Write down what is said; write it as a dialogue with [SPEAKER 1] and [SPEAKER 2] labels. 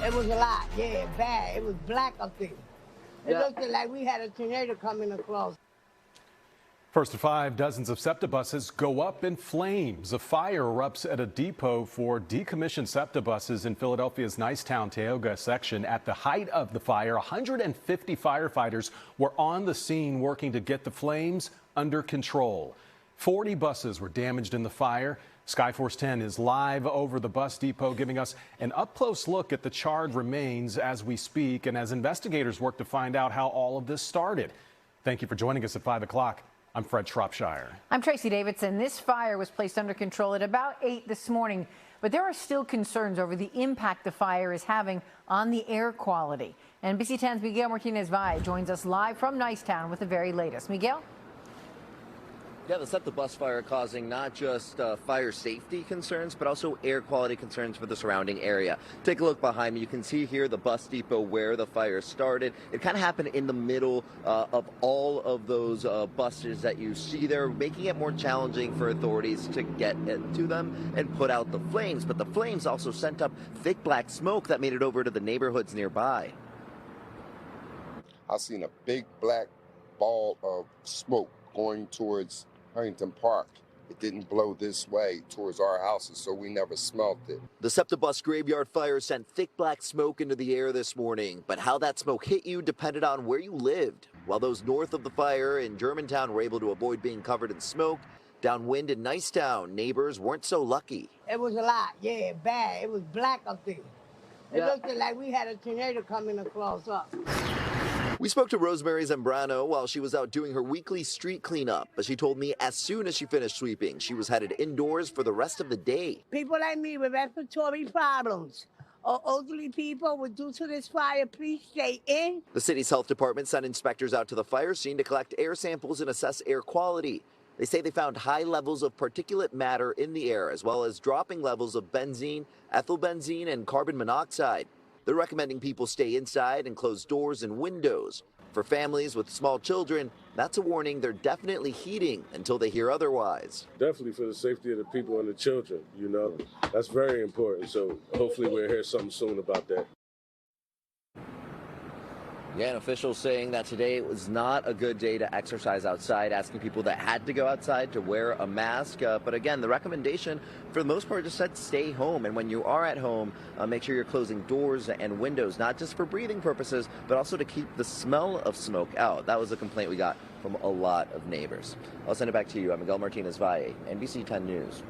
[SPEAKER 1] It was a lot, yeah, bad. It was black up there. It looked like we had a tornado coming across.
[SPEAKER 2] First at 5, dozens of SEPTA buses go up in flames. A fire erupts at a depot for decommissioned SEPTA buses in Philadelphia's Nicetown, Tioga section. At the height of the fire, 150 firefighters were on the scene working to get the flames under control. 40 buses were damaged in the fire. Skyforce 10 is live over the bus depot, giving us an up-close look at the charred remains as we speak and as investigators work to find out how all of this started. Thank you for joining us at 5 o'clock. I'm Fred Shropshire. I'm
[SPEAKER 3] Tracy Davidson. This fire was placed under control at about 8 this morning, but there are still concerns over the impact the fire is having on the air quality. NBC 10's Miguel Martinez-Valle joins us live from Nicetown with the very latest. Miguel?
[SPEAKER 4] Yeah, the SEPTA bus fire causing not just fire safety concerns, but also air quality concerns for the surrounding area. Take a look behind me. You can see here the bus depot where the fire started. It kind of happened in the middle of all of those buses that you see there, making it more challenging for authorities to get to them and put out the flames. But the flames also sent up thick black smoke that made it over to the neighborhoods nearby.
[SPEAKER 5] I seen a big black ball of smoke going towards Huntington Park. It didn't blow this way towards our houses, so we never smelt it.
[SPEAKER 4] The SEPTA bus graveyard fire sent thick black smoke into the air this morning, but how that smoke hit you depended on where you lived. While those north of the fire in Germantown were able to avoid being covered in smoke, downwind in Nicetown, neighbors weren't so lucky.
[SPEAKER 1] It was a lot, yeah, bad. It was black up there. It looked like we had a tornado coming across us.
[SPEAKER 4] We spoke to Rosemary Zambrano while she was out doing her weekly street cleanup, but she told me as soon as she finished sweeping, she was headed indoors for the rest of the day.
[SPEAKER 1] People like me with respiratory problems or elderly people with due to this fire, please stay in.
[SPEAKER 4] The city's health department sent inspectors out to the fire scene to collect air samples and assess air quality. They say they found high levels of particulate matter in the air, as well as dropping levels of benzene, ethylbenzene, and carbon monoxide. They're recommending people stay inside and close doors and windows. For families with small children, that's a warning they're definitely heeding until they hear otherwise.
[SPEAKER 6] Definitely for the safety of the people and the children, you know. That's very important, so hopefully we'll hear something soon about that.
[SPEAKER 4] Yeah, and officials saying that today was not a good day to exercise outside, asking people that had to go outside to wear a mask. But again, the recommendation for the most part just said stay home. And when you are at home, make sure you're closing doors and windows, not just for breathing purposes, but also to keep the smell of smoke out. That was a complaint we got from a lot of neighbors. I'll send it back to you. I'm Miguel Martinez-Valle, NBC 10 News.